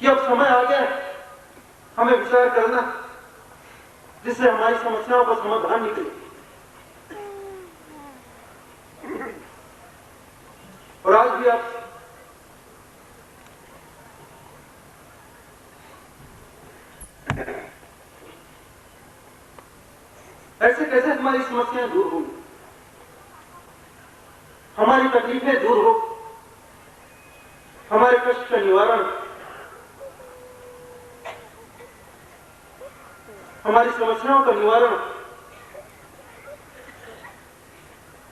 कि अब समय आ गया हमें विचार करना जिससे हमारी समस्याओं का समाधान निकले। और आज भी आप ऐसे कैसे हमारी समस्याएं दूर होंगी, हमारी तकलीफें दूर हो, हमारे कष्ट का निवारण, हमारी समस्याओं का निवारण।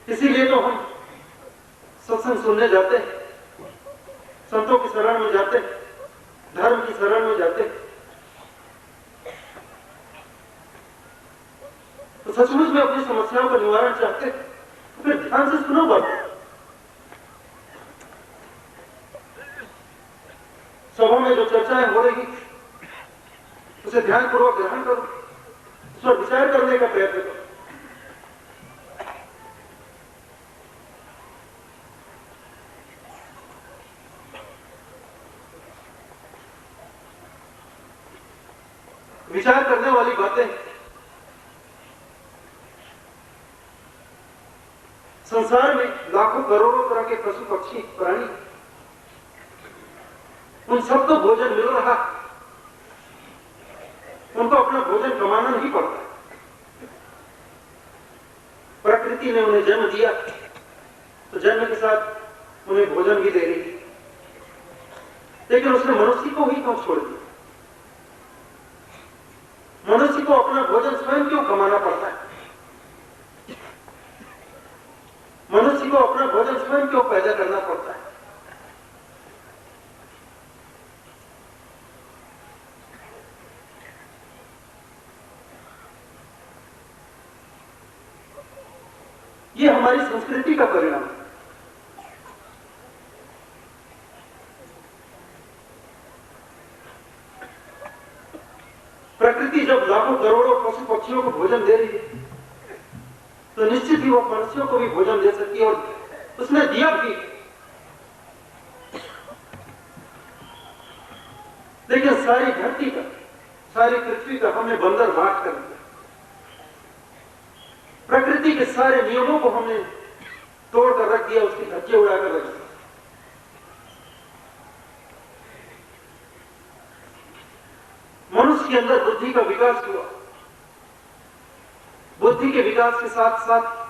इसीलिए तो हम सत्संग सुनने जाते हैं, संतों की शरण में जाते हैं, धर्म की शरण में जाते हैं। तो सचमुच में अपनी समस्याओं का निवारण चाहते हैं तो फिर ध्यान से सुनो बात। सभा में जो चर्चाएं हो रही उसे ध्यानपूर्वक ग्रहण करो, उस पर विचार करने का प्रयत्न करो। विचार करने वाली बातें संसार में लाखों करोड़ों तरह के पशु पक्षी प्राणी, उन सबको भोजन मिल रहा, उनको अपना भोजन कमाना नहीं पड़ता। प्रकृति ने उन्हें जन्म दिया तो जन्म के साथ उन्हें भोजन भी दे रही, लेकिन उसने मनुष्य को ही क्यों छोड़ दिया? मनुष्य को अपना भोजन स्वयं क्यों कमाना पड़ता है? मनुष्य को अपना भोजन स्वयं क्यों पैदा करना पड़ता है? ये हमारी संस्कृति का परिणाम है। प्रकृति जब लाखों करोड़ों पशु पक्षियों को भोजन दे रही है तो निश्चित ही वो मनुष्यों को भी भोजन दे सकती है, और उसने दिया भी। लेकिन सारी धरती का, सारी पृथ्वी का हमने बंदर बांट कर दिया। प्रकृति के सारे नियमों को हमने तोड़कर रख दिया, उसके धज्जे उड़ाकर रख दिया। मनुष्य के अंदर बुद्धि का विकास हुआ, बुद्धि के विकास के साथ साथ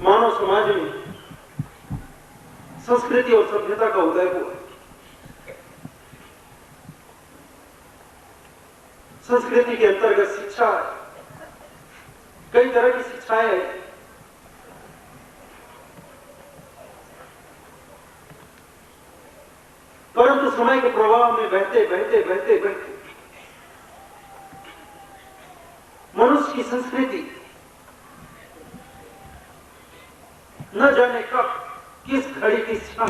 मानव समाज में संस्कृति और सभ्यता का उदय हुआ। संस्कृति के अंतर्गत शिक्षा, कई तरह की शिक्षाएं हैं। परंतु समय के प्रवाह में बहते बहते बहते बहते मनुष्य की संस्कृति न जाने कब, किस घड़ी, किस क्षण,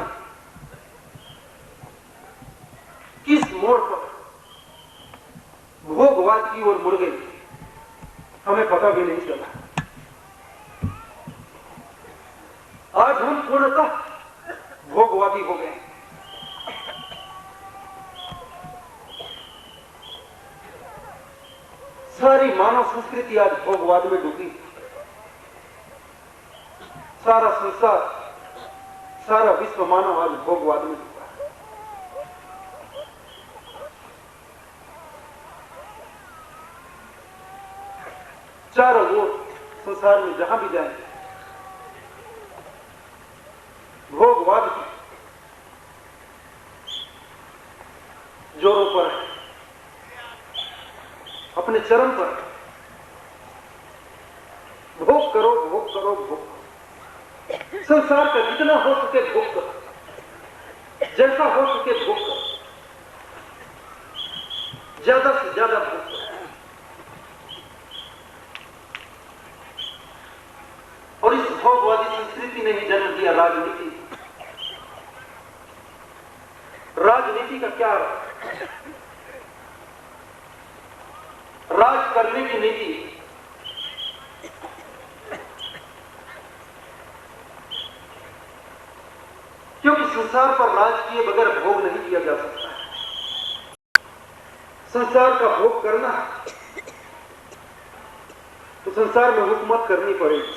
किस मोड़ पर भोगवाद की ओर मुड़ गई, हमें पता भी नहीं चला। आज हम पूर्णतः भोगवादी हो गए। सारी मानव संस्कृति आज भोगवाद में डूबी। सारा संसार, सारा विश्व मानव आज भोगवाद में डूबा है। चारों ओर संसार में जहां भी जाए भोगवाद की जोरों पर है, अपने चरम पर। भोग करो, भोग करो, भोग करो। संसार का जितना हो सके भोग करो, जैसा हो सके भोग करो, ज्यादा से ज्यादा भोग करो। और इस भोगवादी संस्कृति ने ही जन्म दिया राजनीति। राजनीति का क्या अर्थ? राज करने की नीति। क्योंकि संसार पर राज किए बगैर भोग नहीं किया जा सकता है। संसार का भोग करना तो संसार में हुकूमत करनी पड़ेगी,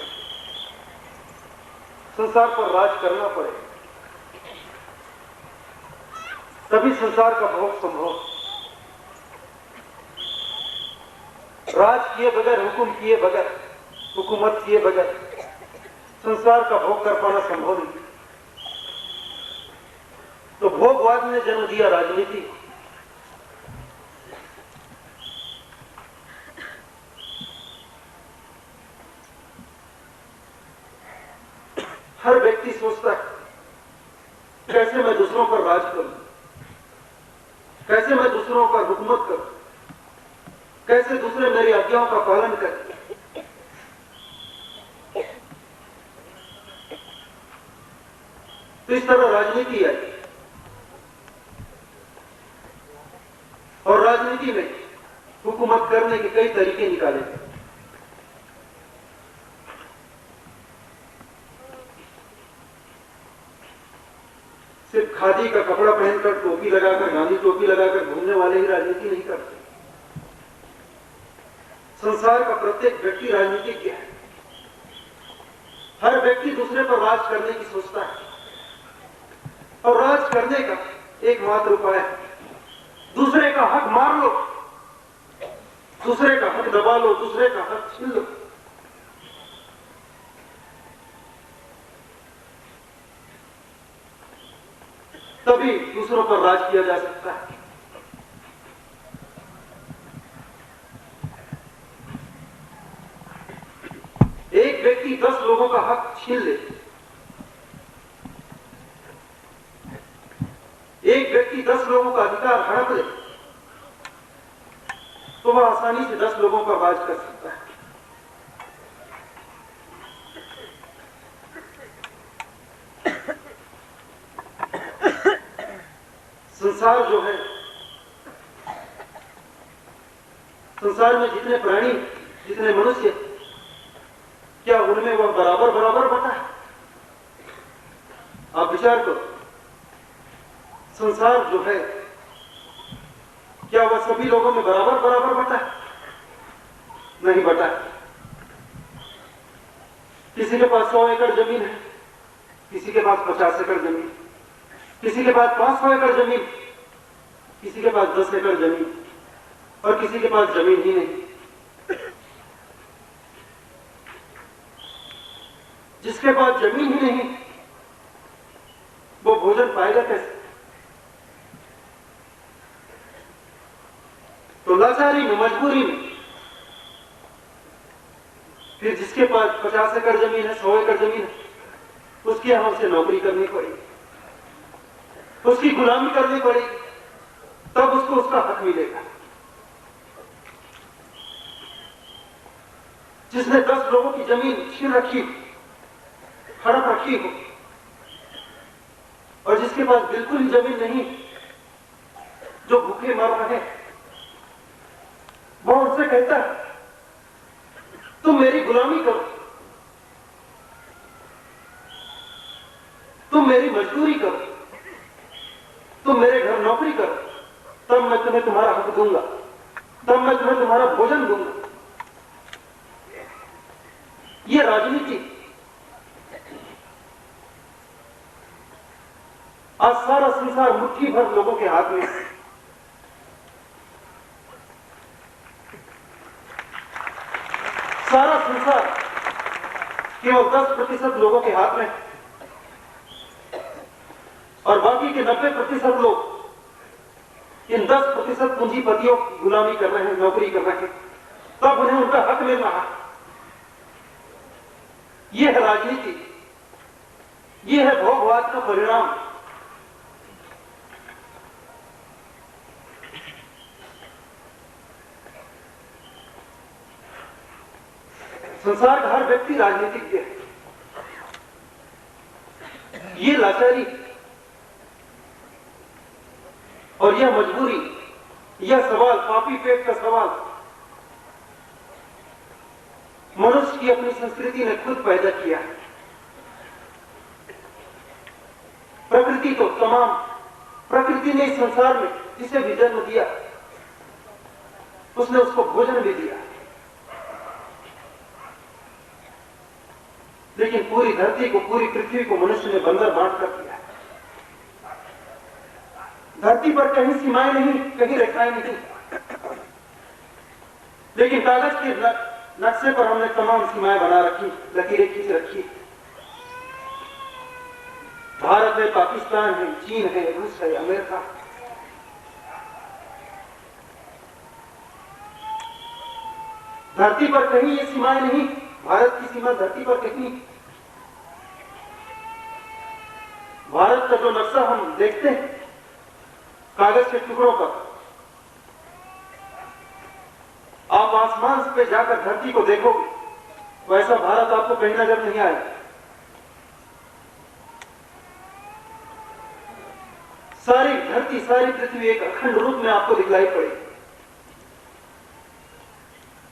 संसार पर राज करना पड़ेगा, तभी संसार का भोग संभव। राज किए बगैर, हुकुम किए बगैर, हुकूमत किए बगैर संसार का भोग कर पाना संभव नहीं। तो भोगवाद ने जन्म दिया राजनीति। हर व्यक्ति सोचता है कैसे मैं दूसरों पर राज करूं, कैसे मैं दूसरों पर हुकूमत करूं, कैसे दूसरे मेरी आज्ञाओं का पालन करें। तो इस तरह राजनीति आई और राजनीति में हुकूमत करने के कई तरीके निकाले गए। सिर्फ खादी का कपड़ा पहनकर, टोपी लगाकर, गांधी टोपी लगाकर घूमने वाले ही राजनीति नहीं करते। संसार का प्रत्येक व्यक्ति राजनीतिज्ञ है। हर व्यक्ति दूसरे पर राज करने की सोचता है और राज करने का एकमात्र उपाय है दूसरे का हक मार लो, दूसरे का हक दबा लो, दूसरे का हक छीन लो। तभी दूसरों पर राज किया जा सकता है। एक व्यक्ति 10 लोगों का हक छीन ले, एक व्यक्ति 10 लोगों का अधिकार हड़प ले, तो वह आसानी से 10 लोगों पर राज कर सकता है। संसार जो है, संसार में जितने प्राणी, जितने मनुष्य, क्या उनमें वह बराबर बराबर बटा है? आप विचार करो। संसार जो है, क्या वह सभी लोगों में बराबर बराबर बटा है? नहीं बटा है। किसी के पास 100 एकड़ जमीन है, किसी के पास 50 एकड़ जमीन, किसी के पास 500 एकड़ जमीन, किसी के पास 10 एकड़ जमीन और किसी के पास जमीन ही नहीं। जिसके पास जमीन ही नहीं वो भोजन पाएगा कैसे? तो लाचारी में, मजबूरी में फिर जिसके पास 50 एकड़ जमीन है, 100 एकड़ जमीन है, उसके यहां उसे नौकरी करनी पड़ेगी, उसकी गुलामी करनी पड़ेगी, तब उसको उसका हक मिलेगा। जिसने 10 लोगों की जमीन छीन रखी, हड़प रखी हो, और जिसके पास बिल्कुल ही जमीन नहीं, जो भूखे मर रहे हैं, वह उनसे कहता है तुम मेरी गुलामी करो, तुम मेरी मजदूरी करो, तुम मेरे घर नौकरी करो, तब मैं तुम्हें तुम्हारा हक दूंगा, तब मैं तुम्हें तुम्हारा भोजन दूंगा। ये राजनीति। आज सारा संसार मुट्ठी भर लोगों के हाथ में है। सारा संसार केवल 10% लोगों के हाथ में है और बाकी के 90% लोग इन 10% पूंजीपतियों की गुलामी कर रहे हैं, नौकरी कर रहे हैं, तब उन्हें उनका हक मिल रहा है। यह है राजनीति, यह है भोगवाद का परिणाम। संसार का हर व्यक्ति राजनीतिज्ञ है। ये लाचारी और यह मजबूरी, यह सवाल, पापी पेट का सवाल, मनुष्य की अपनी संस्कृति ने खुद पैदा किया है। प्रकृति तो तमाम, प्रकृति ने इस संसार में जिसे भी जन्म दिया उसने उसको भोजन भी दिया, लेकिन पूरी धरती को, पूरी पृथ्वी को मनुष्य ने बंदर बांट कर दिया। धरती पर कहीं सीमाएं नहीं, कहीं रेखाएं नहीं, लेकिन कागज के नक्शे पर हमने तमाम सीमाएं बना रखी, लकीरें खींच रखी। भारत है, पाकिस्तान है, चीन है, रूस है, अमेरिका। धरती पर कहीं ये सीमाएं नहीं, भारत की सीमा धरती पर कहीं। भारत का जो नक्शा हम देखते हैं कागज के टुकड़ों पर, आप आसमान पे जाकर धरती को देखोगे वैसा भारत आपको कहीं नजर नहीं आएगा। सारी धरती, सारी पृथ्वी एक अखंड रूप में आपको दिखलाई पड़ेगी,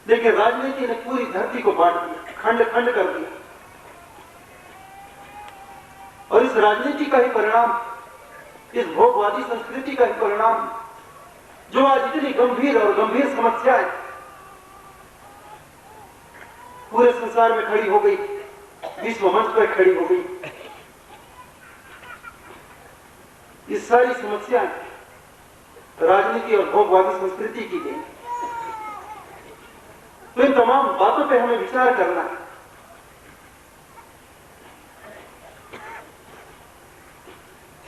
लेकिन राजनीति ने पूरी धरती को बांट दिया, खंड खंड कर दिया। और इस राजनीति का ही परिणाम, इस भोगवादी संस्कृति का ही परिणाम, जो आज इतनी गंभीर और गंभीर समस्याएं पूरे संसार में खड़ी हो गई, विश्व मंच पर खड़ी हो गई, ये सारी समस्याएं राजनीति और भोगवादी संस्कृति की गई। तो इन तमाम बातों पे हमें विचार करना है।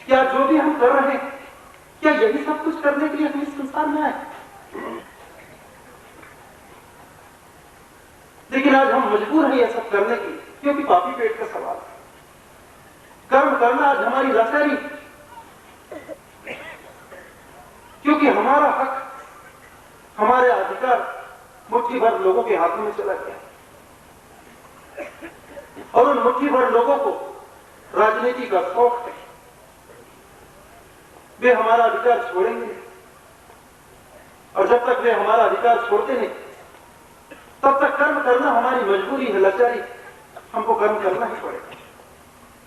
क्या जो भी हम कर रहे हैं, क्या यही सब कुछ करने के लिए हम इस संसार में आए? लेकिन आज हम मजबूर हैं यह सब करने के लिए, क्योंकि पापी पेट का सवाल है। कर्म करना आज हमारी लाचारी, क्योंकि हमारा हक, हमारे अधिकार मुट्ठी भर लोगों के हाथों में चला गया, और उन मुट्ठी भर लोगों को राजनीति का शौक है। वे हमारा अधिकार छोड़ेंगे, और जब तक वे हमारा अधिकार छोड़ते नहीं तब तक कर्म करना हमारी मजबूरी है, लाचारी। हमको कर्म करना ही पड़ेगा।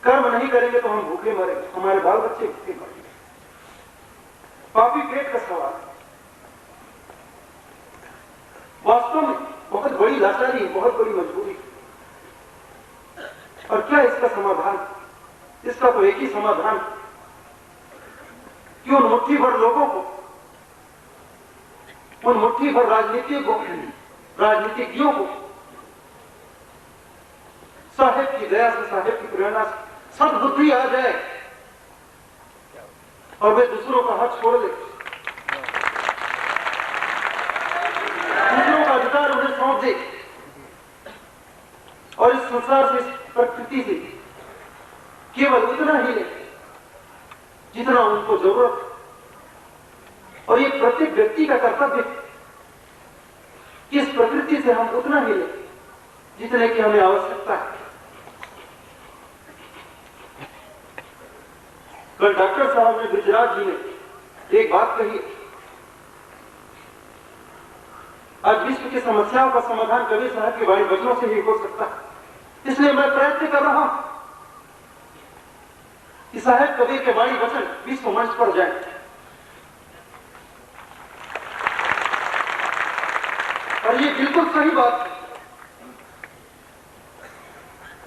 कर्म नहीं करेंगे तो हम भूखे मरेंगे, हमारे बाल बच्चे भूखे मरेंगे। पापी पेट का सवाल है। वास्तव में बहुत बड़ी लाचारी है, बहुत बड़ी मजबूरी है। और क्या इसका समाधान? इसका तो एक ही समाधान कि उन मुट्ठी भर लोगों को, उन मुट्ठी भर राजनीतिज्ञों को साहेब की दया से, साहेब की प्रेरणा से सद्बुद्धि आ जाए और वे दूसरों का हक छोड़ दे, दूसरों का अधिकार उन्हें सौंप दे, और इस संसार से, इस प्रकृति से केवल उतना ही ले जितना उनको जरूरत है। और ये प्रत्येक व्यक्ति का कर्तव्य है कि इस प्रकृति से हम उतना ही ले जितने की हमें आवश्यकता है। कल डॉक्टर साहब ने, गुजरात जी ने एक बात कही, आज विश्व की समस्याओं का समाधान कबीर साहब की वाणी वचनों से ही हो सकता है। इसलिए मैं प्रयत्न कर रहा हूं कि साहेब कबीर के वाणी वचन विश्व मंच पर जाए। और ये बिल्कुल सही बात है,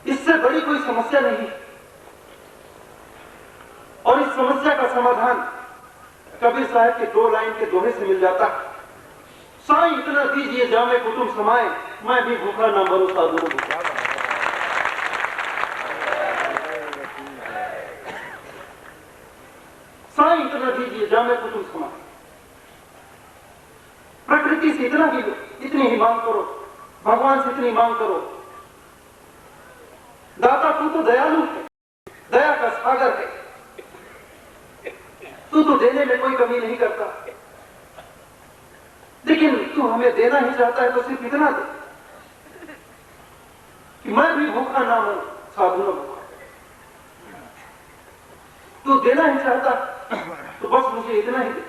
इससे बड़ी कोई समस्या नहीं। और इस समस्या का समाधान कबीर साहब के 2 लाइन के दोहे से मिल जाता है। साईं इतना दीजिए जामे कुटुंब समाए, मैं भी भूखा ना मरूं साधु भूखा। साईं इतना दीजिए जामे कुटुंब समाए। प्रकृति से इतना ही, इतनी ही मांग करो, भगवान से इतनी मांग करो। दाता तू तो दयालु है, दया का सागर है, तू तो देने में कोई कमी नहीं करता, लेकिन तू हमें देना ही चाहता है तो सिर्फ इतना दे कि मैं भी भूखा ना हूं, साधु न भूखा। तू देना ही चाहता तो बस मुझे इतना ही दे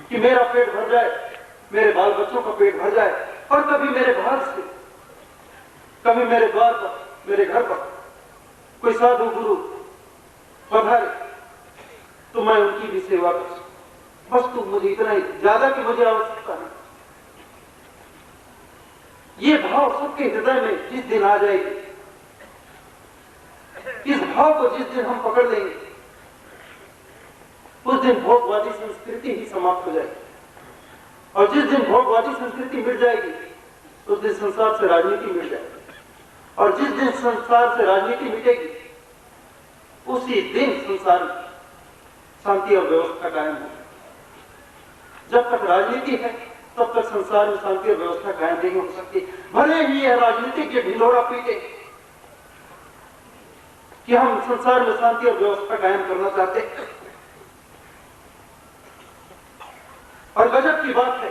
कि मेरा पेट भर जाए, मेरे बाल बच्चों का पेट भर जाए, और कभी मेरे बाहर से, कभी मेरे द्वार पर, मेरे घर पर कोई साधु गुरु पधारे तो मैं उनकी भी सेवा कर सकूं। बस तू मुझे इतना ही, ज्यादा की मुझे आवश्यकता नहीं। ये भाव सबके हृदय में जिस दिन आ जाएगी, इस भाव को जिस दिन हम पकड़ लेंगे, उस दिन भोगवादी संस्कृति ही समाप्त हो जाएगी। और जिस दिन भोगवादी संस्कृति मिट जाएगी, उस दिन संसार से राजनीति मिट जाएगी। और जिस दिन संसार से राजनीति मिटेगी, उसी दिन संसार में शांति और व्यवस्था कायम होगी। जब तक राजनीति है तब तक संसार में शांति और व्यवस्था कायम नहीं हो सकती। भले ही यह राजनीतिक के ढिंढोरा पीटे कि हम संसार में शांति और व्यवस्था कायम करना चाहते हैं। और गजब की बात है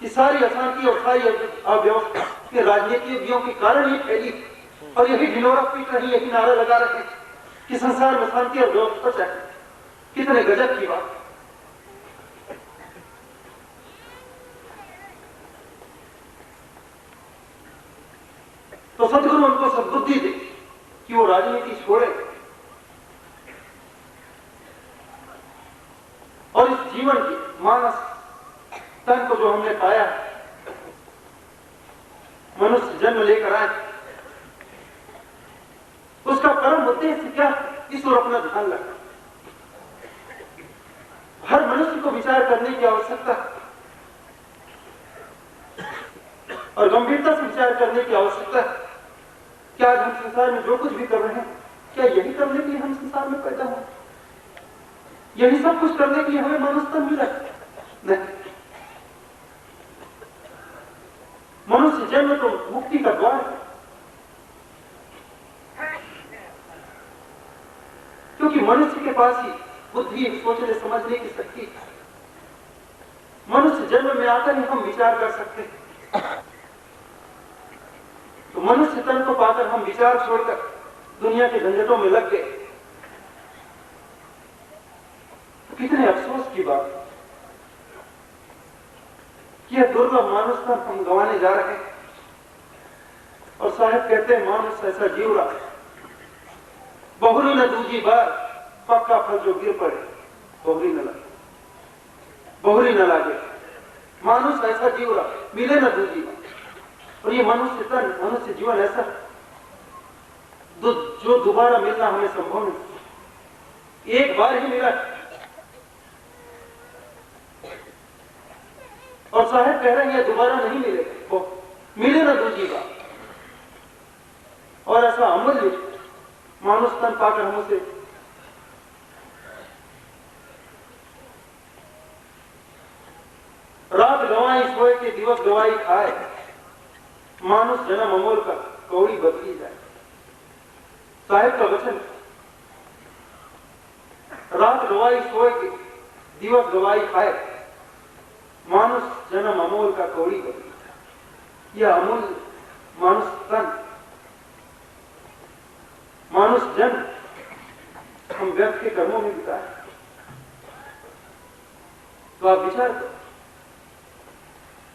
कि सारी अशांति और सारी अव्यवस्था के राजनीतिज्ञों के कारण ही फैली, और यही ढिंढोरा पीट रही, यही नारा लगा रहे हैं कि संसार में शांति और व्यवस्था चाहिए। कितने गजब की बात। तो सदगुरु उनको सद्बुद्धि दे कि वो राजनीति छोड़े और इस जीवन की मानस तन को जो हमने पाया, मनुष्य जन्म लेकर आए, उसका परम उद्देश्य क्या, इस ओर अपना ध्यान लगा। हर मनुष्य को विचार करने की आवश्यकता है और गंभीरता से विचार करने की आवश्यकता है। क्या आज हम संसार में जो कुछ भी कर रहे हैं, क्या यही करने के लिए हम संसार में पैदा हुए? यही सब कुछ करने के लिए हमें मनुष्य तन मिला? नहीं। मनुष्य जन्म तो मुक्ति का द्वार है, क्योंकि मनुष्य के पास ही बुद्धि, सोचने समझने की शक्ति है। मनुष्य जन्म में आकर ही हम विचार कर सकते हैं। तो मनुष्य तन को पाकर हम विचार छोड़कर दुनिया के झंझटों में लग गए। तो कितने अफसोस की बात कि यह दुर्लभ मानुष तन हम गंवाने जा रहे हैं। और साहब कहते हैं, मानुष ऐसा जीव रहा, बहुरी न दूजी बार, पक्का फल जो गिर पड़े बहुरी न लगे, बहुरी न लागे। मानुष ऐसा जीव रहा, मिले न दूजी बार। और ये मनुष्य तन, मनुष्य जीवन ऐसा जो दोबारा मिलना हमें संभव नहीं, एक बार ही मिला। और साहब कह रहे हैं दोबारा नहीं मिलेगा, मिले ना दूसरी बार। और ऐसा अमूल्य मानुष तन पाकर हम उसे रात गवाई सोए के दिवस गवाई खाए, मानुष जन्म अमोल का कौड़ी बदली जाए। साहिब का वचन, रात गवाई सोए के दिवस गवाई खाए, मानुष जन्म अमोल का कौड़ी बदली जाए। यह अमूल्य मानुष तन, मानुष जन्म हम व्यर्थ के कर्मों में बिताए। तो आप विचार करो,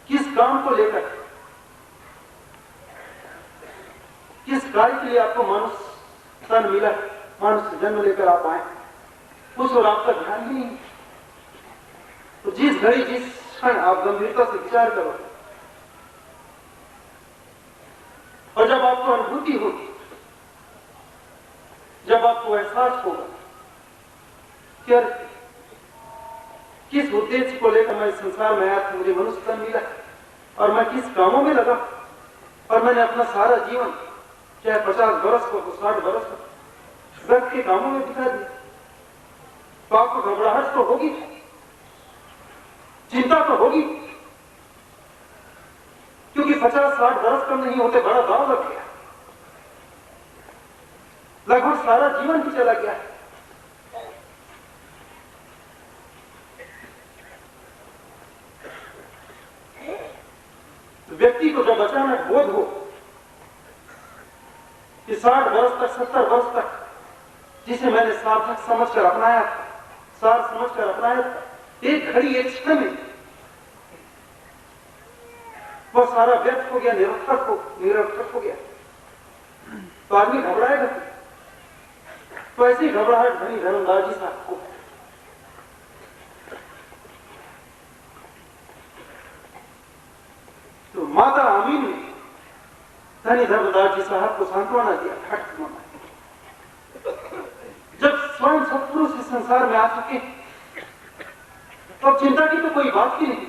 किस काम को लेकर, किस कार्य के लिए आपको मानुष तन मिला, मानुष जन्म लेकर आप आए, उस और आपका ध्यान ही नहीं। तो जिस घड़ी, जिस क्षण आप गंभीरता से विचार करो और जब आपको अनुभूति होगी, जब आपको एहसास होगा कि किस उद्देश्य को लेकर मैं इस संसार में आया था, मुझे मनुष्य तन मिला और मैं किस कामों में लगा, और मैंने अपना सारा जीवन, चाहे 50 बरस हो, 60 बरस हो, व्यर्थ के कामों में बिता दिया, तो आपको घबराहट तो होगी, चिंता तो होगी, क्योंकि 50-60 बरस कम नहीं होते, बड़ा दाव लग गया, लगभग सारा जीवन ही चला गया। व्यक्ति को जब अचानक बोध हो कि 60 वर्ष तक, 70 वर्ष तक जिसे मैंने सार्थक समझकर अपनाया था, सार समझकर अपनाया था, एक घड़ी, एक क्षण में वह सारा व्यर्थ हो गया, निरर्थक हो गया, तो आदमी घबराएगा। तो ऐसी घबराहट भरी धर्मदास जी साहब को। तो माता आमीन ने धनी धर्मदास जी साहब को सांत्वना दिया, हट मामा, जब स्वयं सतपुरुष इस संसार में आ चुके तो अब चिंता की तो कोई बात ही नहीं।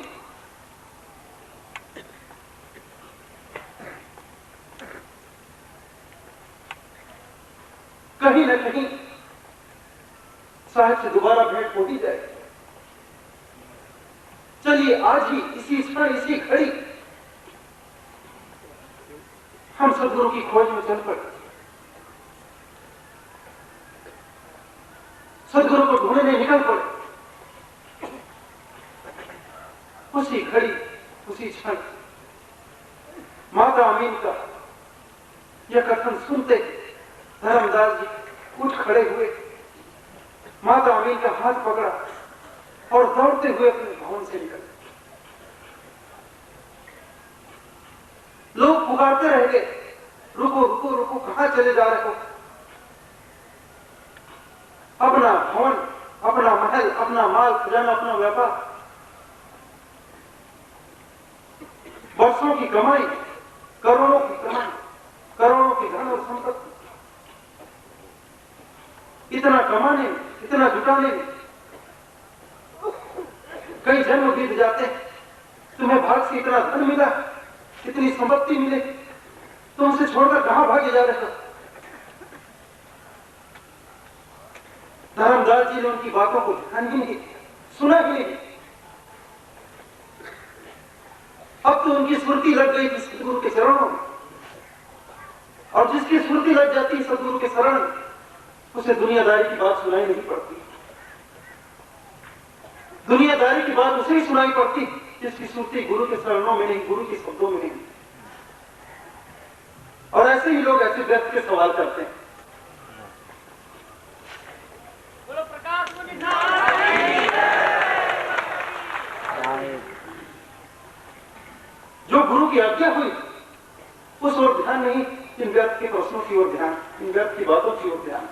कहीं न कहीं साहब से दोबारा भेंट हो ही जाए। चलिए आज ही इसी क्षण इसी घड़ी हम सदगुरु की खोज में चल पड़े, सदगुरु को ढूंढने निकल पड़े। उसी घड़ी उसी क्षण माता अमीन का यह कथन सुनते धर्मदास जी उठ खड़े हुए, माता अमीन का हाथ पकड़ा और दौड़ते हुए अपने भवन से निकले। लोग पुकारते रह गए, रुको रुको रुको, कहां चले जा रहे हो? अपना भवन, अपना महल, अपना माल खजाना, अपना व्यापार, वर्षों की कमाई, करोड़ों की कमाई, करोड़ों की धन और संपत्ति, इतना कमाने, इतना जुटाने में कई जन्म बीत जाते हैं। तुम्हें भाग से इतना धन मिला, इतनी संपत्ति मिले, तुम उसे छोड़कर कहां भागे जा रहे हो? धर्मदास जी ने उनकी बातों को ध्यान ही नहीं, सुना ही नहीं। अब तो उनकी स्मृति लग गई थी सदगुरु के चरणों में, और जिसकी स्मृति लग जाती है सदगुरु के शरण में, उसे दुनियादारी की बात सुनाई नहीं पड़ती। दुनियादारी की बात उसे ही सुनाई पड़ती जिसकी स्मृति गुरु के शरणों में नहीं, गुरु के शब्दों में नहीं। और ऐसे ही लोग ऐसे व्यक्ति के सवाल करते हैं। जो गुरु की आज्ञा हुई उस ओर ध्यान नहीं, इन व्यर्थ के प्रश्नों की ओर ध्यान, इन व्यर्थ की बातों की ओर ध्यान।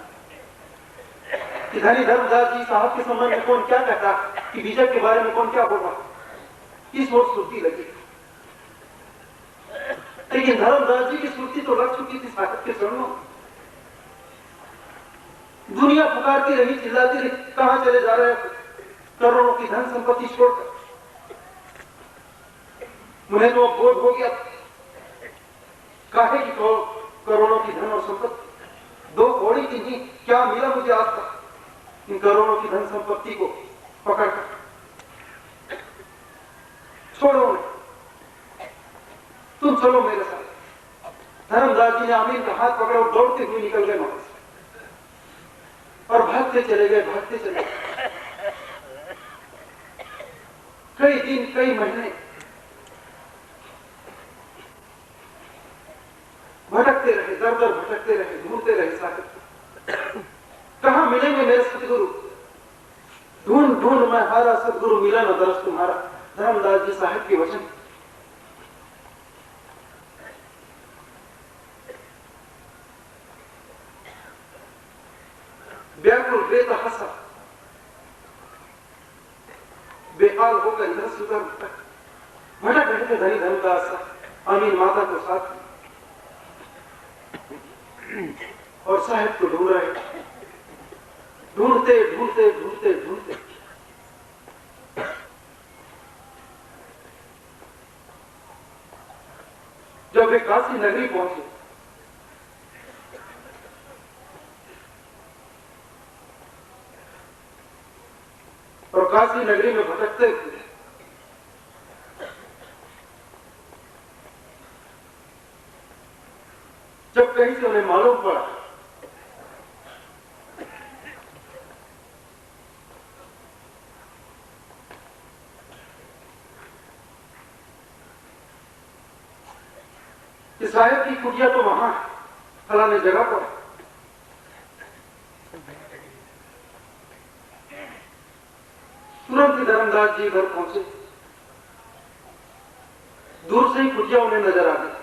कि धनी धर्मदास जी साहब के संबंध में कौन क्या कहता, कि बीजक के बारे में कौन क्या बोला, इस ओर स्मृति लगी। लेकिन धर्मदास जी की स्मृति तो लग चुकी थी साहब के चरणों। दुनिया पुकारती रही, चिल्लाती रही, कहां चले जा रहे हैं करोड़ों की धन संपत्ति छोड़कर? मुझे तो अब बोध हो गया, काहे की करोड़ों की धन और संपत्ति, दो कौड़ी की नहीं, क्या मिला मुझे आज तक इन करोड़ों की धन संपत्ति को पकड़कर? छोड़ो, तुम चलो मेरे साथ। धर्मदास जी ने आमीन का हाथ पकड़ा और दौड़ते हुए निकल गए वहां से, और भागते चले गए, भागते चले गए। कई दिन, कई महीने भटकते रहे, दर दर भटकते रहे, ढूंढते रहे साहब, कहां मिलेंगे मेरे सदगुरु? ढूंढ ढूंढ मैं हारा, सदगुरु मिला न दरस तुम्हारा। धर्मदास जी साहब के वचन। व्याकुल बेतहसा, बेहाल होकर इधर से उधर भटक रहे थे धनी धर्मदास साहब, आमीन माता को साथ और साहब को ढूंढ रहे, ढूंढते ढूंढते ढूंढते ढूंढते जब वे काशी नगरी पहुंचे, और काशी नगरी में भटकते हुए जब कहीं से उन्हें मालूम पड़ा कि साहेब की कुटिया तो वहां फलाने जगह पर, तुरंत ही धर्मदास जी घर पहुंचे। दूर से ही कुटिया उन्हें नजर आ गई।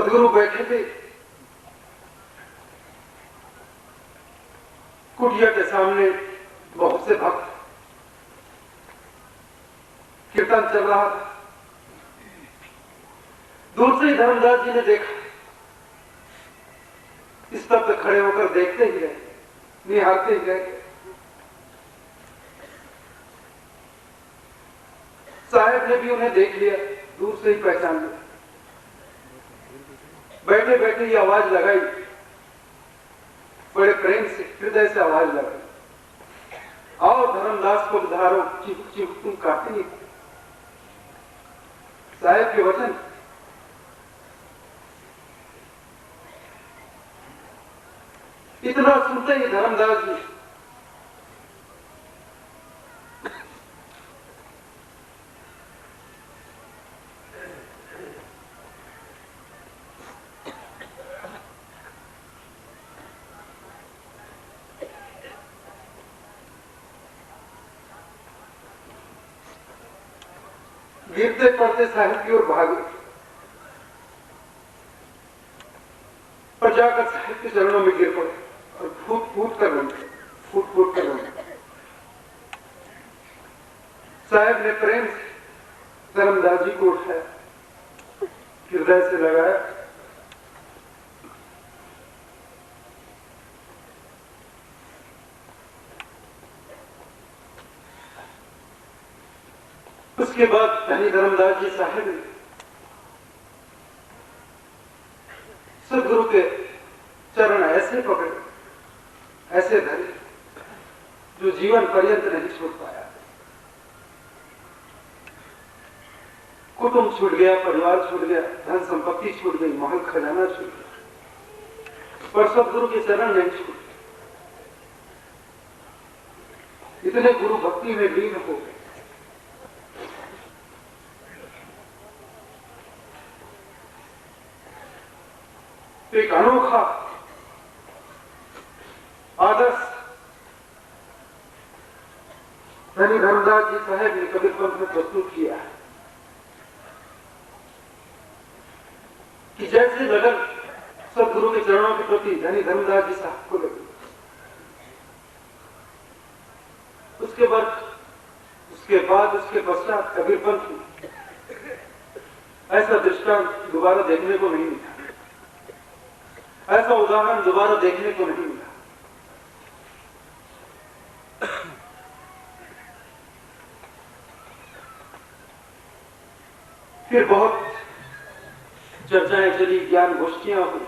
सदगुरु बैठे थे कुटिया के सामने, बहुत से भक्त, कीर्तन चल रहा था। दूर से ही धर्मदास जी ने देखा, इस तब तक खड़े होकर देखते ही रहे, निहारते ही रहे। साहब ने भी उन्हें देख लिया, दूर से ही पहचान लिया। बैठे बैठे ही आवाज लगाई, बड़े प्रेम से, हृदय से आवाज लगाई, आओ धर्मदास को धारो, चिप चिप तुम काटे नहीं। साहब के वचन इतना सुनते ही धर्मदास जी गिरते पड़ते साहिब की ओर भागे और जाकर साहिब के चरणों में गिर पड़े और फूट फूट कर रोने। साहिब ने प्रेम से धर्मदास जी को उठाया, हृदय से लगाया, उसके बाद धनी धर्मदास जी साहब ने सदगुरु के चरण ऐसे पकड़े, ऐसे धरे, जो जीवन पर्यंत नहीं छूट पाया। कुटुंब छूट गया, परिवार छूट गया, धन संपत्ति छूट गई, महल खजाना छूट गया, पर सदगुरु के चरण नहीं छूटे। इतने गुरु भक्ति में लीन हो गए। एक अनोखा आदर्श धनी धर्मदास जी साहब ने कबीर पंथ में प्रस्तुत किया है कि जैसे लगन सदगुरु के चरणों के प्रति धनी धर्मदास जी साहब को लगी, उसके पश्चात कबीर पंथ में ऐसा दृष्टांत दोबारा देखने को नहीं मिला, ऐसा उदाहरण दोबारा देखने को नहीं मिला। फिर बहुत चर्चाएं चली, ज्ञान गोष्ठियां हुई,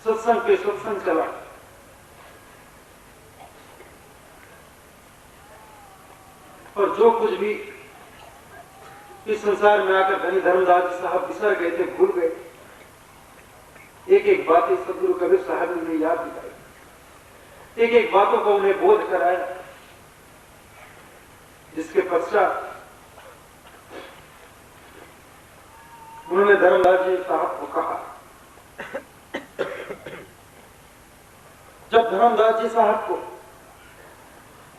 सत्संग पे सत्संग चला। और जो कुछ भी इस संसार में आकर धनी धर्मदास जी साहब बिसर गए थे, भूल गए, एक एक बातें सदगुरु कबीर साहब ने उन्हें याद दिलाई, एक एक बातों को उन्हें बोध कराया, जिसके पश्चात उन्होंने धर्मदास जी साहब को कहा। जब धर्मदास जी साहब को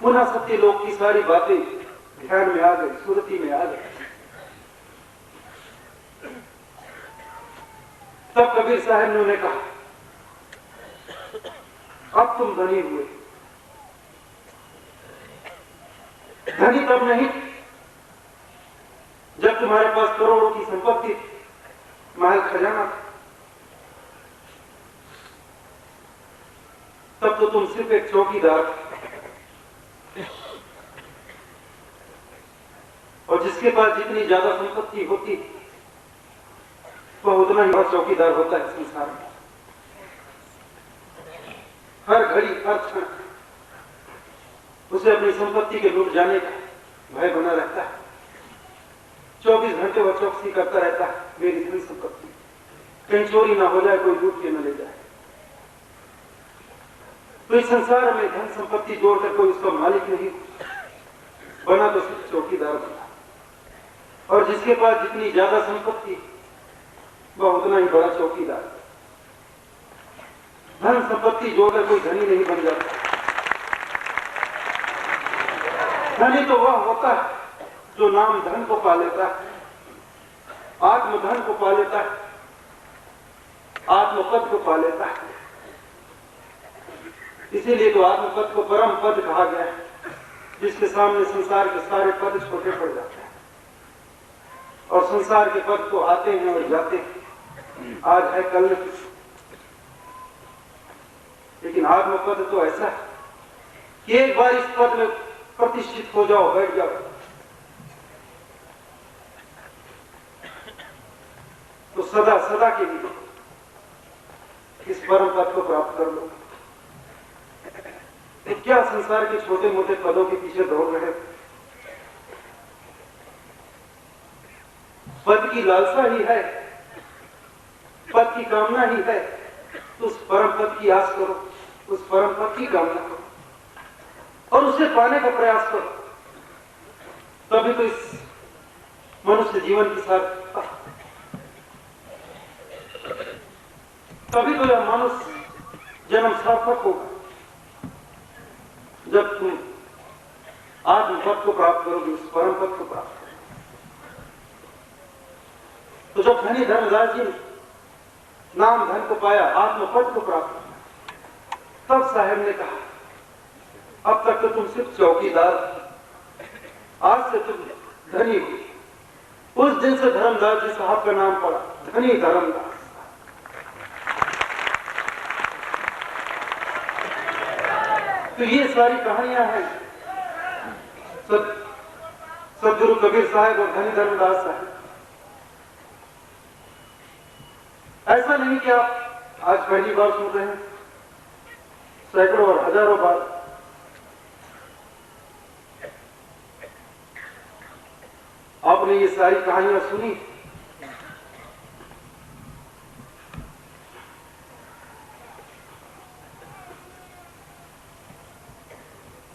पुनः सत्य लोक की सारी बातें ध्यान में आ गई, सुरती में आ गई, तब कबीर साहब ने उन्हें कहा, अब तुम धनी हुए। धनी तब नहीं जब तुम्हारे पास करोड़ों की संपत्ति, महल खजाना, तब तो तुम सिर्फ एक चौकीदार, और जिसके पास जितनी ज्यादा संपत्ति होती वह उतना ही बड़ा चौकीदार होता है संसार में। हर घड़ी हर क्षण उसे अपनी संपत्ति के लूट जाने का भय बना रहता है। 24 घंटे वह चौकसी करता रहता है, मेरी धन संपत्ति कहीं चोरी ना हो जाए, कोई लूट के न ले जाए। तो इस संसार में धन संपत्ति जोड़कर कोई उसका मालिक नहीं बना, तो सिर्फ चौकीदार बना। और जिसके पास जितनी ज्यादा संपत्ति वह उतना ही बड़ा चौकीदार। धन संपत्ति जोड़कर कोई धनी नहीं बन जाता। धनी तो वह होता है जो नाम धन को पा लेता है, आत्मधन को पा लेता है, आत्मपद को पा लेता है। इसीलिए तो आत्मपद को परम पद कहा गया है, जिसके सामने संसार के सारे पद छोटे पड़ जाते हैं और संसार के पद तो आते हैं और जाते हैं, आज है कल नहीं। लेकिन आत्मपद तो ऐसा है कि एक बार इस पद में प्रतिष्ठित हो जाओ, बैठ जाओ, तो सदा सदा के लिए इस परम पद को प्राप्त कर लो। तो क्या संसार के छोटे मोटे पदों के पीछे दौड़ रहे? पद की लालसा ही है, पद की कामना ही है, तो उस परम पद की आस करो, उस परम पद की कामना करो और उसे पाने का प्रयास करो। तभी तो इस मनुष्य जीवन के साथ, तभी तो यह मनुष्य जन्म सार्थक होगा, जब तुम आत्मपद को प्राप्त करोगे, उस परम पद को प्राप्त करोगे। तो जब धनी धर्मदास जी नाम धन को पाया, आत्मपद को प्राप्त किया, तब साहब ने कहा अब तक तो तुम सिर्फ चौकीदार, आज से तुम धनी हो। उस दिन से धर्मदास जी साहब का नाम पड़ा, धनी धर्मदास। तो ये सारी कहानियां हैं सदगुरु कबीर साहब और धनी धर्मदास साहब। ऐसा नहीं कि आप आज पहली बार सुन रहे हैं, सैकड़ों और हजारों बार आपने ये सारी कहानियां सुनी।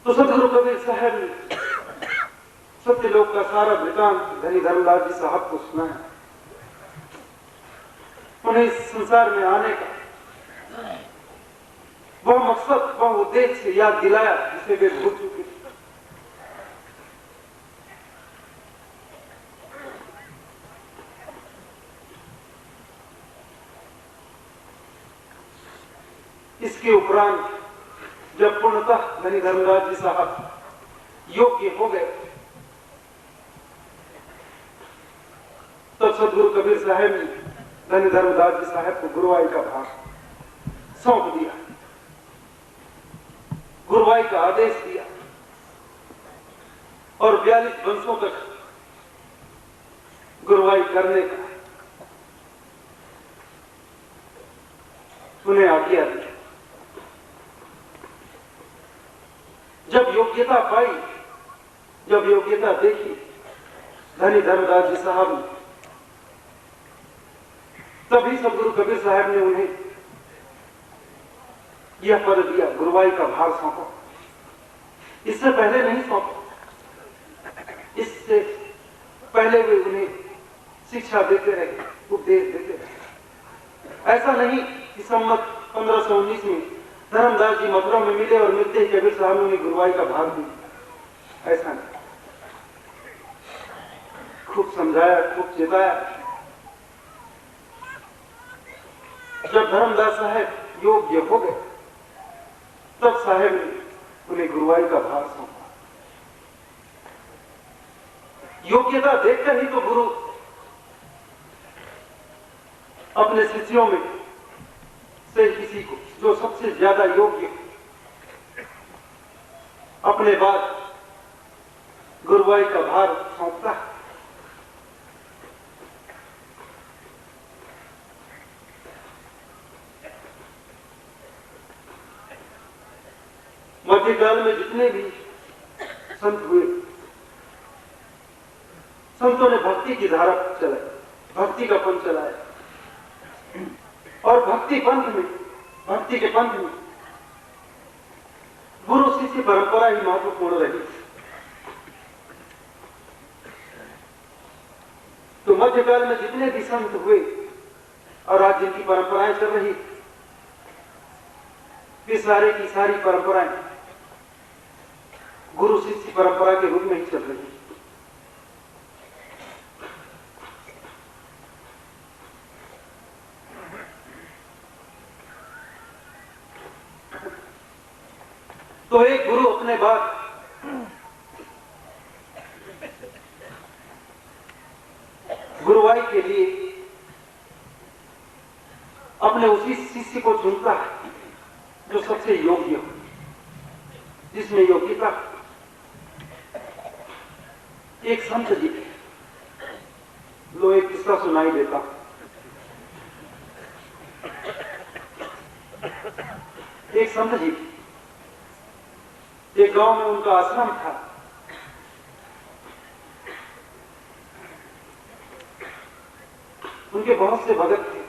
तो सदगुरु कबीर साहब ने सत्यलोक का सारा वृतांत धनी धर्मदास जी साहब को सुनाया। उन्हें इस संसार में आने का वह मकसद, वह उद्देश्य याद दिलाया जिसे वे भूल चुके थे। इसके उपरांत जब पूर्णतः धनी धर्मदास जी साहब योग्य हो गए, तब सदगुरु कबीर साहब ने धनी धर्मदास जी साहब को गुरुवाई का भार सौंप दिया, गुरुवाई का आदेश दिया और 42 वंशों तक गुरुवाई करने का उन्हें आज्ञा दी। जब योग्यता पाई, जब योग्यता देखी धनी धर्मदास जी साहब ने, तभी सदगुरु कबीर साहब ने उन्हें यह पद दिया, गुरुवाई का भार सौंपा। इससे पहले नहीं सौंपा, इससे पहले वे उन्हें शिक्षा देते रहे, उपदेश देते रहे। ऐसा नहीं कि सम्मत 1519 में धर्मदास जी मथुरा में मिले और मिलते ही कबीर साहब ने उन्हें गुरुवाई का भार दिया, ऐसा नहीं। खूब समझाया, खूब चेताया। जब धर्मदास साहब योग्य हो गए, तब साहब ने उन्हें गुरुवाई का भार सौंपा। योग्यता देखकर ही तो गुरु अपने शिष्यों में से किसी को जो सबसे ज्यादा योग्य, अपने बाद गुरुवाई का भार सौंपता है। मध्यकाल में जितने भी संत हुए, संतों ने भक्ति की धारा चलाई, भक्ति का पंथ चलाया और भक्ति पंथ में, भक्ति के पंथ में गुरु शिष्य परंपरा ही महत्वपूर्ण रही। तो मध्यकाल में जितने भी संत हुए और आज जिनकी परंपराएं चल रही, वे सारे की सारी परंपराएं गुरु शिष्य परंपरा के रूप में ही चल रही है। तो एक गुरु अपने बाद गुरुवाई के लिए अपने उसी शिष्य को चुनता है जो सबसे योग्य हो, जिसमें योग्यता। एक संत जी लो एक किस्सा सुनाई देता। एक संत जी एक गांव में उनका आश्रम था। उनके बहुत से भगत थे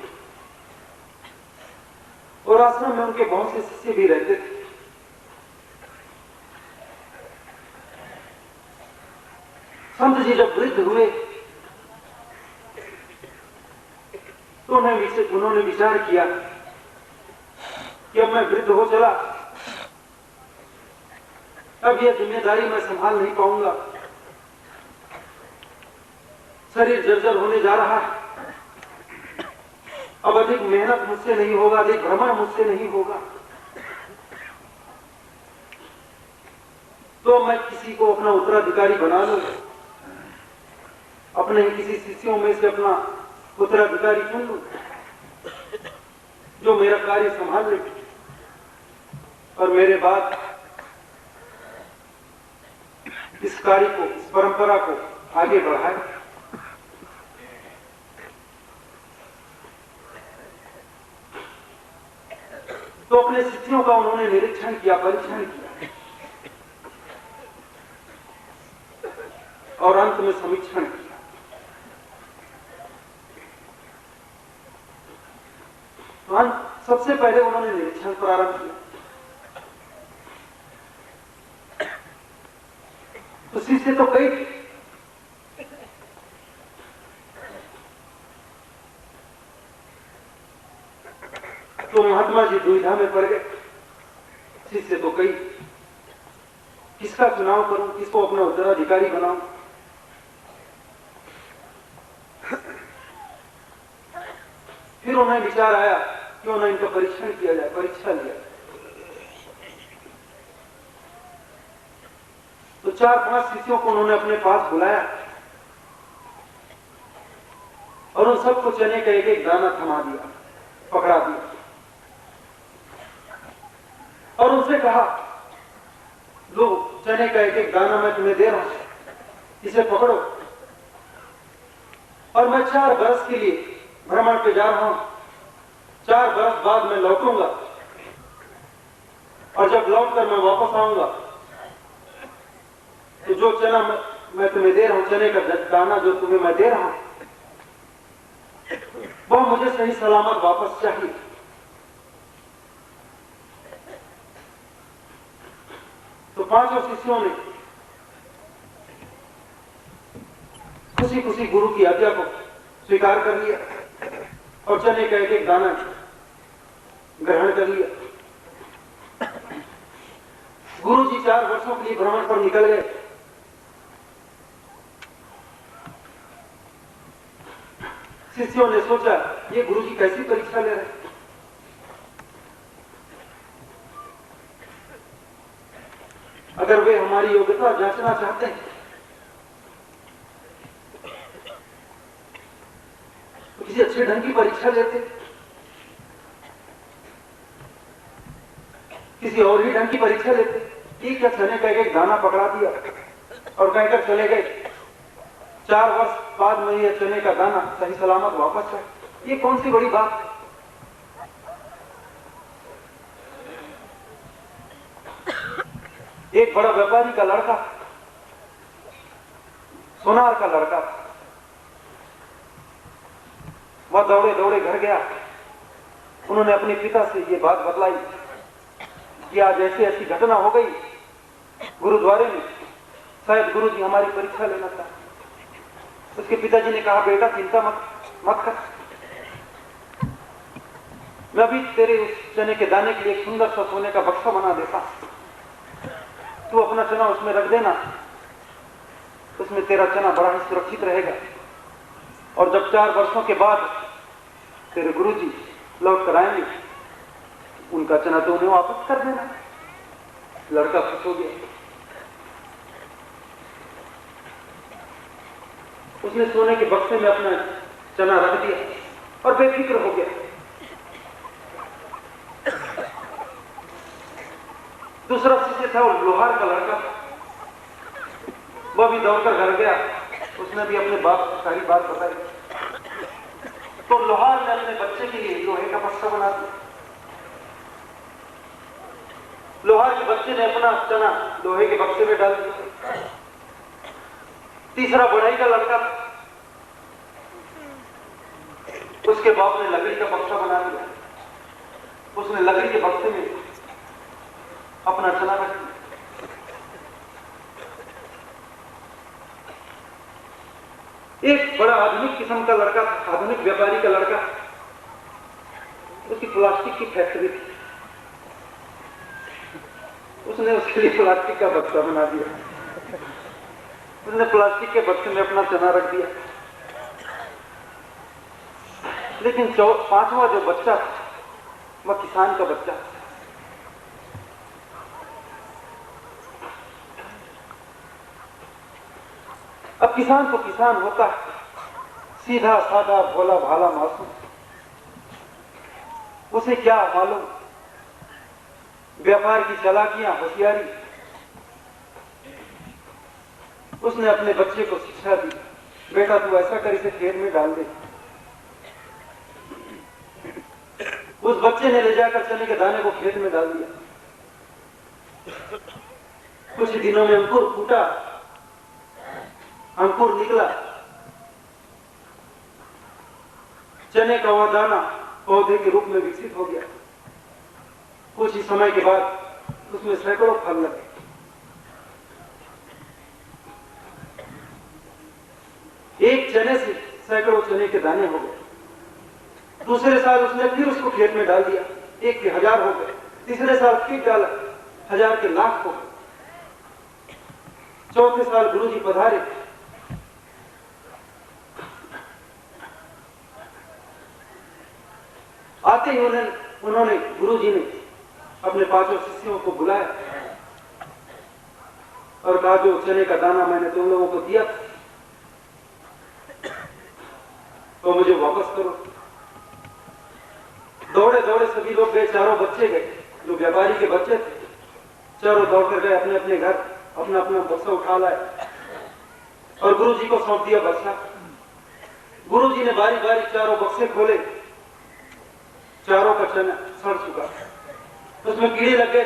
और आश्रम में उनके बहुत से शिष्य भी रहते थे। संत जी जब वृद्ध हुए तो उन्होंने विचार किया कि अब मैं वृद्ध हो चला, अब यह जिम्मेदारी मैं संभाल नहीं पाऊंगा, शरीर जर्जर होने जा रहा है, अब अधिक मेहनत मुझसे नहीं होगा, अधिक भ्रमण मुझसे नहीं होगा, तो मैं किसी को अपना उत्तराधिकारी बना लूं, अपने ही किसी शिष्यों में से अपना उत्तराधिकारी चुन लूं जो मेरा कार्य संभाल ले और मेरे बाद इस कार्य को, इस परंपरा को आगे बढ़ाए। तो अपने शिष्यों का उन्होंने निरीक्षण किया, परीक्षण किया और अंत में समीक्षण किया। सबसे पहले उन्होंने निरीक्षण प्रारंभ किया। तो शिष्य तो कई थे, तो महात्मा जी दुविधा में पड़ गए। शिष्य तो कई, किसका चुनाव करूं, किसको अपना उत्तराधिकारी बनाऊं। फिर उन्हें विचार आया क्यों ना इनका परीक्षण किया जाए, परीक्षा लिया। तो 4-5 शिष्यों को उन्होंने अपने पास बुलाया और उन सबको चने का एक एक दाना थमा दिया, पकड़ा दिया और उनसे कहा, लो चने का एक एक दाना मैं तुम्हें दे रहा हूं, इसे पकड़ो और मैं 4 वर्ष के लिए भ्रमण पे जा रहा हूं, 4 वर्ष बाद मैं लौटूंगा और जब लौटकर मैं वापस आऊंगा तो जो चना मैं तुम्हें दे रहा हूं, चने का दाना जो तुम्हें मैं दे रहा हूं, वो मुझे सही सलामत वापस चाहिए। तो 5 शिष्यों ने खुशी खुशी गुरु की आज्ञा को स्वीकार कर लिया और चने का एक एक दाना ग्रहण कर लिया। गुरु जी 4 वर्षों के लिए भ्रमण पर निकल गए। शिष्यों ने सोचा ये गुरु जी कैसी परीक्षा ले रहे हैं। अगर वे हमारी योग्यता जांचना चाहते हैं तो किसी अच्छे ढंग की परीक्षा लेते, किसी और ही ढंग की परीक्षा लेते। ये क्या चने का एक दाना पकड़ा दिया और कहकर चले गए, 4 वर्ष बाद में ये चने का दाना सही सलामत वापस है। ये कौन सी बड़ी बात है। एक बड़ा व्यापारी का लड़का, सोनार का लड़का, वह दौड़े दौड़े घर गया। उन्होंने अपने पिता से ये बात बतलाई कि आज ऐसी ऐसी घटना हो गई गुरुद्वारे में, शायद गुरु जी हमारी परीक्षा लेना चाहते। उसके पिताजी ने कहा, बेटा चिंता मत कर, मैं अभी तेरे उस चने के दाने के लिए एक सुंदर सा सोने का बक्सा बना देता, तू अपना चना उसमें रख देना, उसमें तेरा चना बड़ा ही सुरक्षित रहेगा और जब 4 वर्षों के बाद तेरे गुरुजी लौट कर आएंगे, उनका चना तो उन्हें वापस कर देना। लड़का खुश हो गया। उसने सोने के बक्से में अपना चना रख दिया और बेफिक्र हो गया। दूसरा शिष्य था, वो लोहार का लड़का था। वह भी दौड़कर घर गया। उसने भी अपने बाप को सारी बात बताई। तो लोहार ने अपने बच्चे के लिए लोहे का बक्सा बना दिया। लोहार के बच्चे ने अपना चना लोहे के बक्से में डाल दिया। तीसरा बढ़ई का लड़का, उसके बाप ने लकड़ी का बक्सा बना दिया। उसने लकड़ी के बक्से में अपना चना रख दिया। एक बड़ा आधुनिक किस्म का लड़का था, आधुनिक व्यापारी का लड़का। उसकी प्लास्टिक की फैक्ट्री थी। उसने उसके लिए प्लास्टिक का बक्सा बना दिया। उसने प्लास्टिक के बक्से में अपना चना रख दिया। लेकिन पांचवा जो बच्चा था, वह किसान का बच्चा था। अब किसान तो किसान होता है, सीधा साधा भोला भाला मासूम। उसे क्या मालूम व्यापार की चालाकियां, होशियारी। उसने अपने बच्चे को शिक्षा दी, बेटा तू ऐसा कर, इसे खेत में डाल दे। उस बच्चे ने ले जाकर चने के दाने को खेत में डाल दिया। कुछ दिनों में अंकुर फूटा, अंकुर निकला। चने का वह दाना पौधे के रूप में विकसित हो गया। कुछ ही समय के बाद उसमें सैकड़ों फल लगे। एक चने से सैकड़ों चने के दाने हो गए। दूसरे साल उसने फिर उसको खेत में डाल दिया, 1 के 1000 हो गए। तीसरे साल फिर डाला, 1000 के लाख हो गए। चौथे साल गुरुजी पधारे। आते ही उन्होंने गुरुजी ने अपने 5 शिष्यों को बुलाया और कहा, जो चने का दाना मैंने तुम लोगों को दिया तो मुझे वापस करो। दौड़े दौड़े सभी लोग गए, चारों बच्चे गए, जो व्यापारी के बच्चे थे। चारों दौड़कर गए अपने अपने घर, अपना अपना बक्सा उठा लाए और गुरुजी को सौंप दिया बक्सा। गुरुजी ने बारी बारी चारों बक्से खोले। चारों का चना सड़ चुका, उसमें कीड़े लग गए,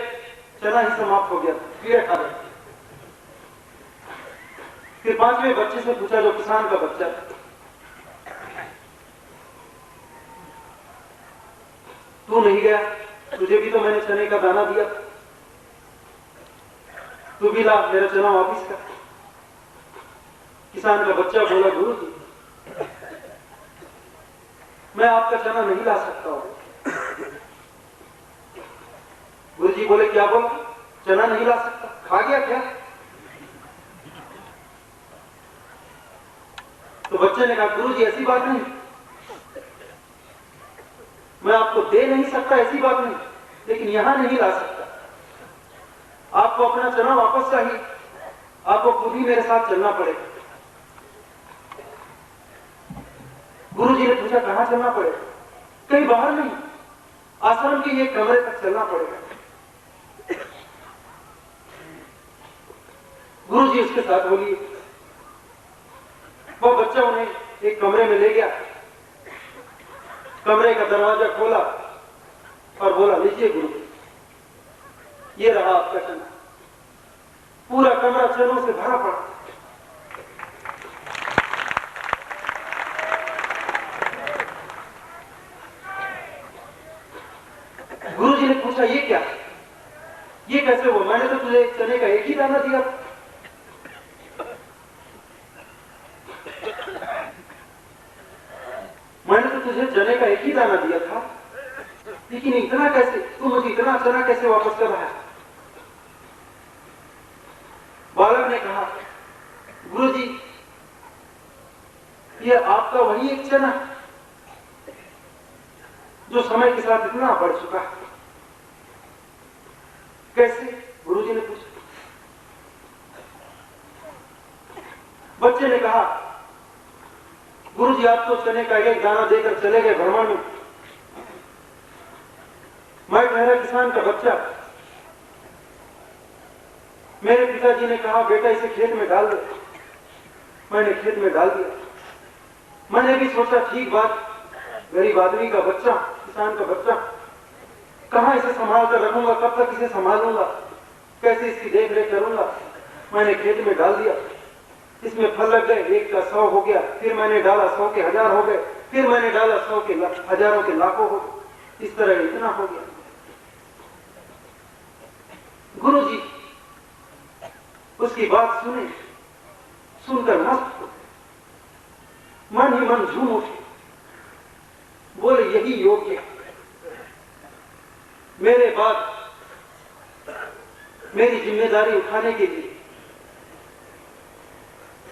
चना ही समाप्त हो गया, कीड़े खा गए। फिर 5वें बच्चे से पूछा, जो किसान का बच्चा था, तू नहीं गया? तुझे भी तो मैंने चने का दाना दिया, तू भी ला मेरा चना वापिस कर। किसान का बच्चा बोला, गुरुजी मैं आपका चना नहीं ला सकता हूं। गुरुजी बोले, क्या बोला? चना नहीं ला सकता? खा गया क्या? तो बच्चे ने कहा, गुरुजी ऐसी बात नहीं, मैं आपको दे नहीं सकता, ऐसी बात नहीं, लेकिन यहां नहीं ला सकता। आपको अपना चना वापस चाहिए, आपको खुद ही मेरे साथ चलना पड़ेगा। गुरुजी ने पूछा, कहां चलना पड़ेगा? कहीं बाहर नहीं, आश्रम के एक कमरे तक चलना पड़ेगा। गुरुजी उसके साथ बोलिए। वो बच्चा उन्हें एक कमरे में ले गया, कमरे का दरवाजा खोला और बोला, लीजिए गुरु, ये रहा आपका चना। पूरा कमरा चनों से भरा पड़ा। गुरुजी ने पूछा, ये क्या, ये कैसे हुआ? मैंने तो तुझे चने का एक ही दाना दिया। मैंने तो तुझे चने का एक ही दाना दिया था, लेकिन इतना कैसे, तू मुझे इतना चना कैसे वापस कर रहा है? बालक ने कहा, गुरुजी ये आपका वही एक चना जो समय के साथ इतना बढ़ चुका है। कैसे? गुरुजी ने पूछा। बच्चे ने कहा, गुरुजी आप तो चने का एक दाना देकर चले गए भ्रमण में, मैं ठहरा किसान का बच्चा। मेरे पिताजी ने कहा बेटा इसे खेत में डाल दो। मैंने खेत में डाल दिया। मैंने भी सोचा ठीक बात, गरीब आदमी का बच्चा, किसान का बच्चा, कहां इसे संभाल कर रखूंगा, कब तक इसे संभालूंगा, कैसे इसकी देख रेख करूंगा। मैंने खेत में डाल दिया, इसमें फल लग गए, 1 का 100 हो गया, फिर मैंने डाला 100 के 1000 हो गए, फिर मैंने डाला 100 के हजारों के लाखों हो गए, इस तरह इतना हो गया। गुरुजी उसकी बात सुने, सुनकर मस्त, मन ही मन झूम उठे, बोले यही योग्य है। मेरे बाद मेरी जिम्मेदारी उठाने के लिए,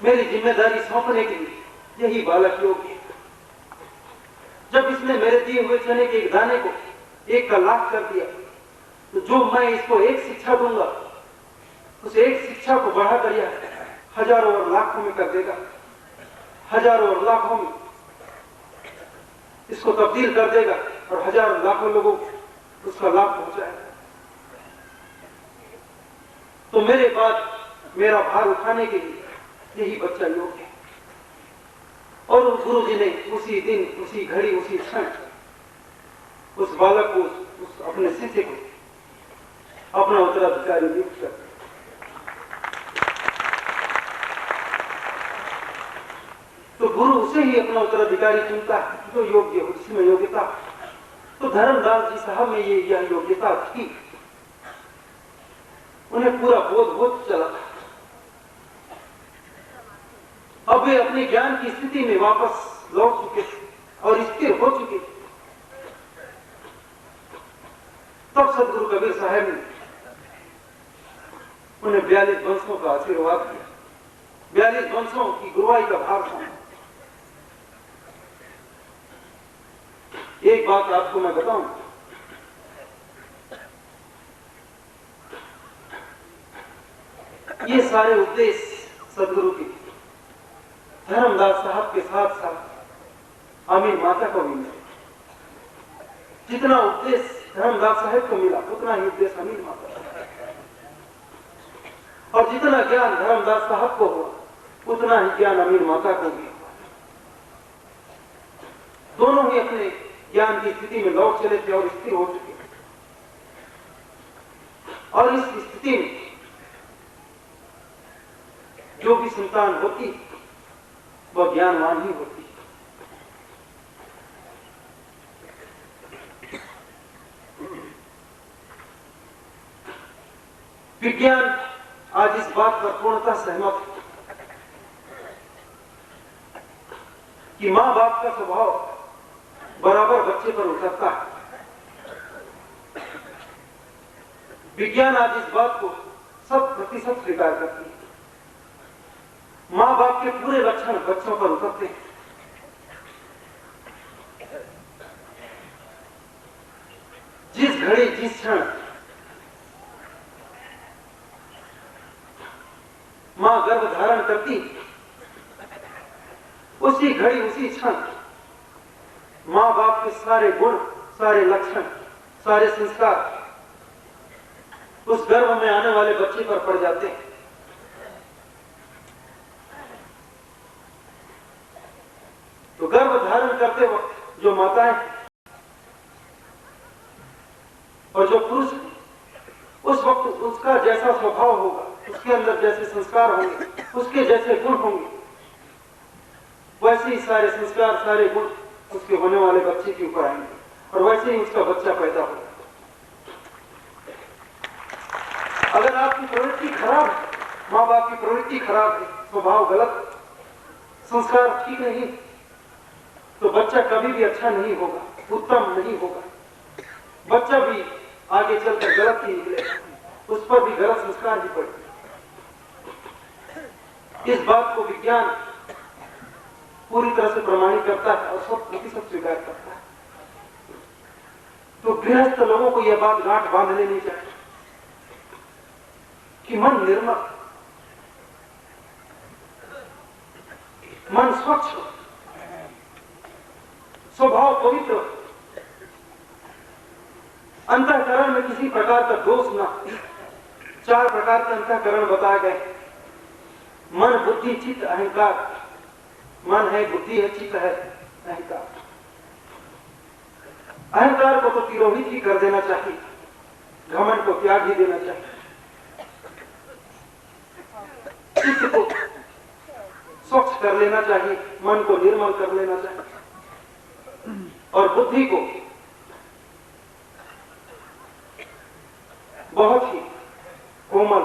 मेरी जिम्मेदारी सौंपने के लिए यही बालक योग्य है। जब इसने मेरे दिए हुए चने के एक दाने को 1 का लाख कर दिया, तो जो मैं इसको 1 शिक्षा दूंगा, उस 1 शिक्षा को बढ़ाकर यह हजारों और लाखों में कर देगा, हजारों और लाखों में इसको तब्दील कर देगा और हजारों लाखों लोगों को उसका लाभ पहुंचाएगा। तो मेरे बाद मेरा भार उठाने के लिए यही बच्चा योग्य है। और उस गुरुजी ने उसी दिन, उसी घड़ी, उसी क्षण उस बालक को, उस अपने शिष्य को अपना उत्तराधिकारी नियुक्त कर। तो गुरु उसे ही अपना उत्तराधिकारी चुनता है जो योग्य हो, जिसमें योग्यता। तो धर्मदास जी साहब में यह योग्यता थी, उन्हें पूरा बोध हो चला था। अब वे अपने ज्ञान की स्थिति में वापस लौट चुके थे और स्थिर हो चुके थे। तब सदगुरु कबीर साहब ने उन्हें 42 वंशों का आशीर्वाद दिया, 42 वंशों की गुरुवाई का भार सौंपा। एक बात आपको मैं बताऊं, ये सारे उपदेश सदगुरु के धर्मदास साहब के साथ साथ आमीन माता को भी मिले। जितना उपदेश धर्मदास साहब को मिला, उतना ही उपदेश आमीन माता को, और जितना ज्ञान धर्मदास साहब को हुआ, उतना ही ज्ञान आमीन माता को भी हुआ। दोनों ही अपने ज्ञान की स्थिति में लौट चले थे और स्थिर हो चुके। और इस स्थिति में जो भी संतान होती वह ज्ञानवान ही होती है। विज्ञान आज इस बात पर पूर्णतः सहमत है कि मां बाप का स्वभाव बराबर बच्चे पर उतरता है। विज्ञान आज इस बात को 100% स्वीकार करती है। मां बाप के पूरे लक्षण बच्चों पर उतरते हैं। जिस घड़ी, जिस क्षण मां गर्भ धारण करती, उसी घड़ी, उसी क्षण मां बाप के सारे गुण, सारे लक्षण, सारे संस्कार उस गर्भ में आने वाले बच्चे पर पड़ जाते हैं। तो गर्भ धारण करते वक्त जो माताएं और जो पुरुष, उस वक्त उसका जैसा स्वभाव होगा, उसके अंदर जैसे संस्कार होंगे, उसके जैसे गुण होंगे, वैसे ही सारे संस्कार, सारे गुण उसके होने वाले बच्चे के ऊपर आएंगे और वैसे ही उसका बच्चा पैदा होगा। अगर आपकी प्रवृत्ति खराब है, माँ बाप की प्रवृत्ति खराब है, स्वभाव गलत, संस्कार ठीक नहीं, तो बच्चा कभी भी अच्छा नहीं होगा, उत्तम नहीं होगा। बच्चा भी आगे चलकर गलत ही निकलेगा, उस पर भी गलत संस्कार ही पड़ेगा। इस बात को विज्ञान पूरी तरह से प्रमाणित करता है और 100% स्वीकार करता है। तो गृहस्थ लोगों को यह बात गांठ बांध लेनी चाहिए कि मन निर्मल, मन स्वच्छ हो, स्वभाव पवित्र, अंतःकरण में किसी प्रकार का दोष ना। 4 प्रकार के अंतःकरण बताए गए, मन, बुद्धि, चित्त, अहंकार। मन है, बुद्धि है, चित्त है, अहंकार। अहंकार को तो तिरोहित ही कर देना चाहिए, घमंड को त्याग ही देना चाहिए। चित्त को स्वच्छ कर लेना चाहिए, मन को निर्मल कर लेना चाहिए, और बुद्धि को बहुत ही कोमल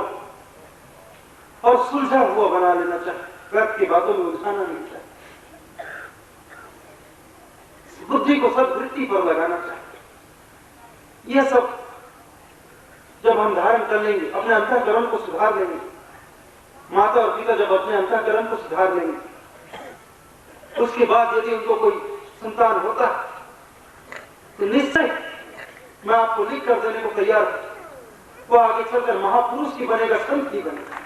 और सुलझा हुआ बना लेना चाहिए, व्यर्थ की बातों में उलझाना नहीं चाहिए। बुद्धि को सद्वृत्ति पर लगाना चाहिए। यह सब जब हम धारण कर लेंगे, अपने अंतःकरण को सुधार लेंगे, माता और पिता जब अपने अंतःकरण को सुधार लेंगे, उसके बाद यदि उनको कोई संतान होता तो निश्चय मैं आपको लिख कर देने को तैयार हूं, वो आगे चलकर महापुरुष ही बनेगा, संत ही बनेगा।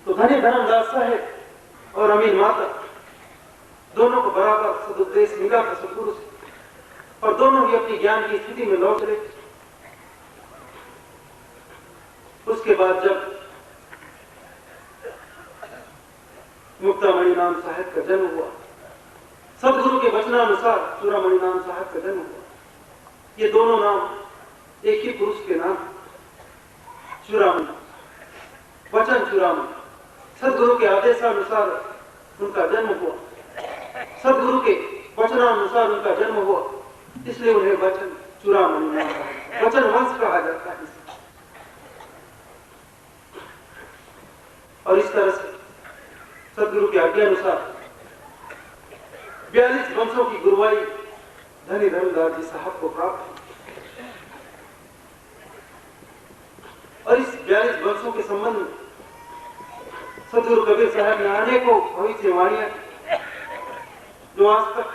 तो धनी धर्मदास साहेब और अमीन माता दोनों को बराबर सदुद्देश्य मिला था सदगुरु से, और दोनों ही अपनी ज्ञान की स्थिति में लौट रहे। उसके बाद जब मुक्तामणि नाम साहब का जन्म हुआ, सदगुरु के वचनानुसार चूड़ामणि नाम साहब का जन्म हुआ। ये दोनों नाम एक ही पुरुष के नाम, चूड़ामणि, वचन चूड़ामणि। सदगुरु के आदेशानुसार उनका जन्म हुआ, सदगुरु के वचनानुसार उनका जन्म हुआ, इसलिए उन्हें वचन चूड़ामणि नाम है, वचन वंश कहा जाता है। और इस तरह से सदगुरु की आज्ञा अनुसार 42 वंशों की गुरुवाई धनी धर्मदास जी साहब को प्राप्त हुई। और इस 42 वंशों के संबंध में सदगुरु कबीर साहब ने अनेकों भविष्यवाणियां जो आज तक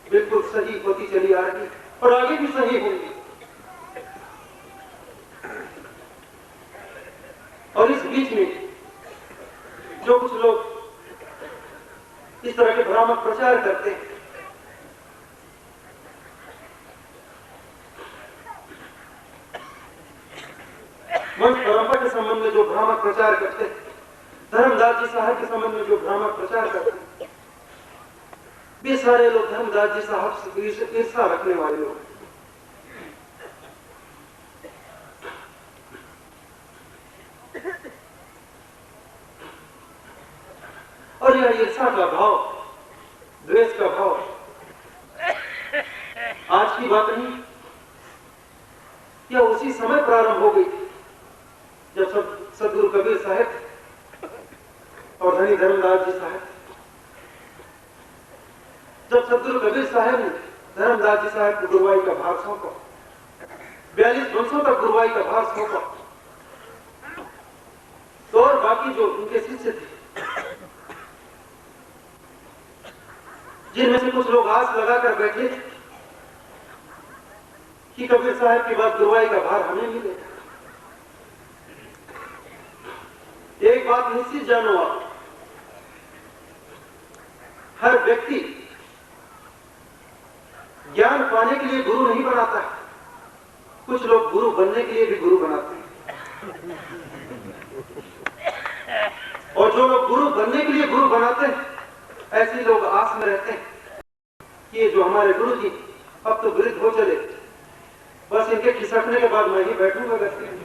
बिल्कुल सही होती चली आ रही और आगे भी सही होंगी। और इस बीच में जो कुछ लोग इस तरह के भ्रामक प्रचार करते हैं, वंश परंपरा के संबंध में जो भ्रामक प्रचार करते हैं, धर्मदास जी साहब के संबंध में जो भ्रामक प्रचार करते हैं, वे सारे लोग धर्मदास जी साहब से ईर्षा रखने वाले लोग। और यह ईर्षा का भाव, द्वेष का भाव आज की बात नहीं, यह उसी समय प्रारंभ हो गई जब सदगुरु कबीर साहब और धनी धर्मदास जी साहब, जब सदगुरु कबीर साहब ने धर्मदास जी साहब को गुरुवाई का भार सौंपा, 42 वंशों तक गुरुवाई का भार सौंपा, तो और बाकी जो उनके शिष्य थे, जिनमें से कुछ लोग आस लगाकर बैठे कि कबीर साहब की बात गुरुवाई का भार हमें मिलेगा। एक बात निश्चित जानो आप, हर व्यक्ति ज्ञान पाने के लिए गुरु नहीं बनाता है, कुछ लोग गुरु बनने के लिए भी गुरु बनाते हैं। और जो लोग गुरु बनने के लिए गुरु बनाते हैं, ऐसे लोग आस में रहते हैं कि ये जो हमारे गुरु जी अब तो वृद्ध हो चले, बस इनके खिसकने के बाद मैं ही बैठूंगा गद्दी में।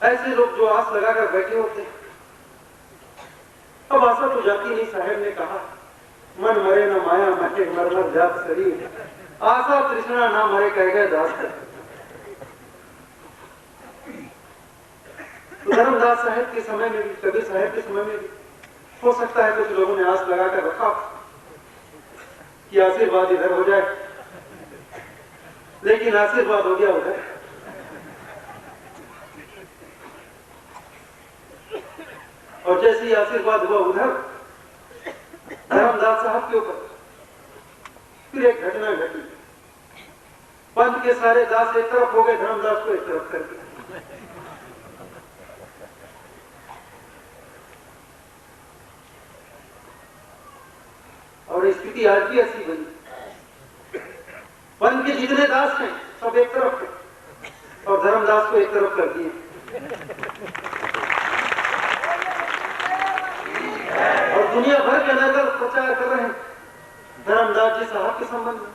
ऐसे लोग जो आस लगाकर बैठे होते हैं। अब आशा तो जाती नहीं, साहेब ने कहा मन मरे न माया मरे मरना जात शरीर, आशा तृष्णा ना मरे कह गए दास। तो धर्मदास साहब के समय में भी, कबीर साहब के समय में भी हो सकता है कुछ लोगों ने आस लगाकर रखा कि आशीर्वाद इधर हो जाए, लेकिन आशीर्वाद हो गया उधर। और जैसे ही आशीर्वाद हुआ उधर धर्मदास साहब के ऊपर फिर एक घटना घटी। पंथ के सारे दास एक तरफ हो गए, धर्मदास को एक तरफ कर दिया। और स्थिति आज भी ऐसी बनी। पंथ के जितने दास हैं सब एक तरफ हैं और धर्मदास को एक तरफ कर दिए। और दुनिया भर के नगर प्रचार कर रहे हैं धर्मदास जी साहब के संबंध में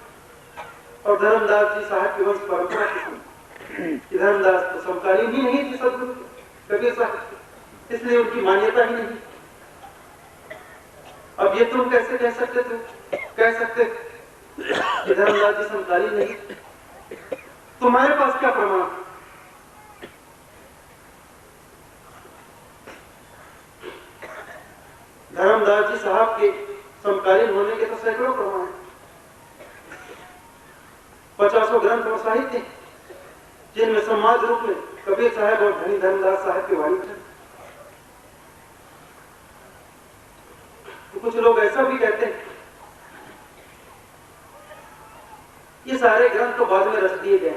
और धर्मदास जी साहब की वंश परंपरा के संबंध। धर्मदास तो समकालीन ही नहीं थी सदगुरु कबीर साहब, इसलिए उनकी मान्यता ही नहीं। अब ये तुम कैसे कह सकते थे कि धर्मदास जी समकालीन नहीं? तुम्हारे पास क्या प्रमाण? धर्मदास जी साहब के समकालीन होने के तो सैकड़ों प्रमाण हैं। 50 ग्रंथ और साहित्य जिनमें समाज रूप में कबीर साहब और धनी धर्मदास साहब के वाणी थे। तो कुछ लोग ऐसा भी कहते हैं ये सारे ग्रंथ तो बाद में रच दिए गए।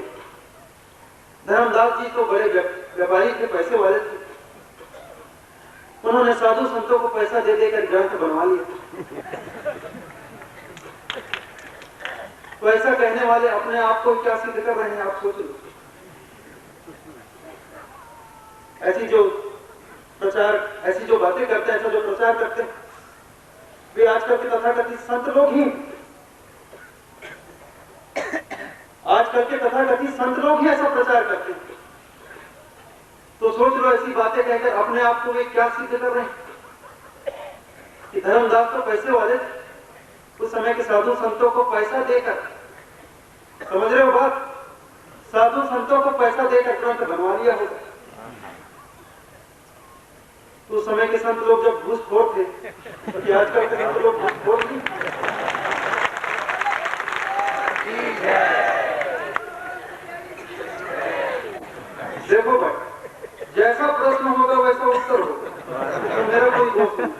धर्मदास जी तो बड़े व्यापारी थे, पैसे वाले थे, उन्होंने साधु संतों को पैसा दे देकर ग्रंथ बनवा लिया। तो ऐसा कहने वाले अपने आप को क्या सिद्ध कर रहे हैं आप सोच लो। ऐसी जो बातें करते हैं, ऐसा जो प्रचार करते हैं, वे आजकल के तथाकथित संत लोग ही, आजकल के तथाकथित संत लोग ही ऐसा प्रचार करते हैं। तो सोच लो ऐसी बातें कहकर अपने आप को वे क्या सिद्ध कर रहे हैं कि धर्मदास तो पैसे वाले थे, उस समय के साधु संतों को पैसा देकर, समझ रहे हो बात, साधु संतों को पैसा देकर ग्रंथ बनवा लिया होगा। तो उस समय के संत लोग जब घूसखोर थे तो क्या आजकल के संत लोग घूसखोर नहीं? देखो भाई, जैसा प्रश्न होगा वैसा उत्तर होगा, तो मेरा कोई दोस्त नहीं।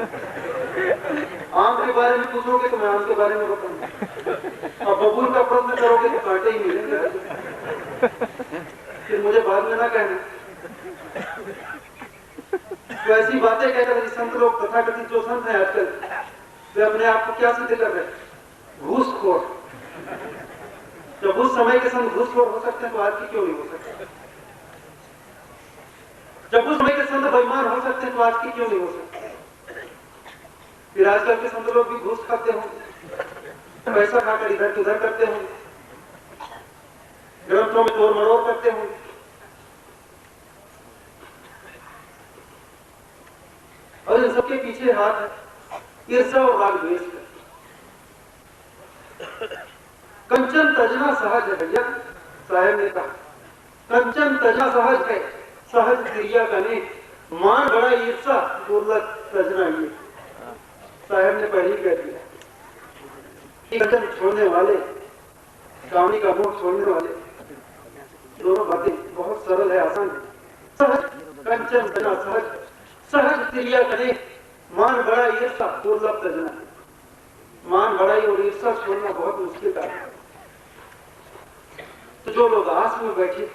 आम के बारे में पूछोगे तो मैं आम के बारे में बताऊंगा, और बबूल का प्रश्न करोगे तो कांटे ही मिलेंगे। फिर मुझे बाद में ना कहना। तो ऐसी बातें कहकर संत लोग, तथाकथित जो संत हैं आजकल, वे अपने आप को क्या सिद्ध कर रहे हैं? घूसखोर। जब उस समय के संत घूसखोर हो सकते हैं तो आज की क्यों नहीं हो सकते? जब उस समय के संत बेईमान हो सकते हैं तो आज की क्यों नहीं हो सकते? फिर आजकल के संत लोग भी घूस खाते होंगे, पैसा खाकर इधर से उधर करते होंगे, ग्रंथों में तोड़ मरोड़ करते होंगे। और इन सबके पीछे हाथ है ईर्ष्या और राग द्वेष का। कंचन तजना सहज है भैया, साहब ने कहा कंचन तजना सहज है, सहज क्रिया करने, मान बड़ा ईर्षा दुर्लभ तजना ये। साहब ने पहले कह दिया। कंचन छोड़ने वाले, कामनी का मोह छोड़ने वाले, दोनों बातें बहुत सरल है, आसान है। सहज कंचन तजना सहज, सहज क्रिया करे, मान बड़ा ईर्षा दुर्लभ तजना। मान बड़ाई और ईर्षा छोड़ना बहुत मुश्किल है। तो जो लोग आस में बैठे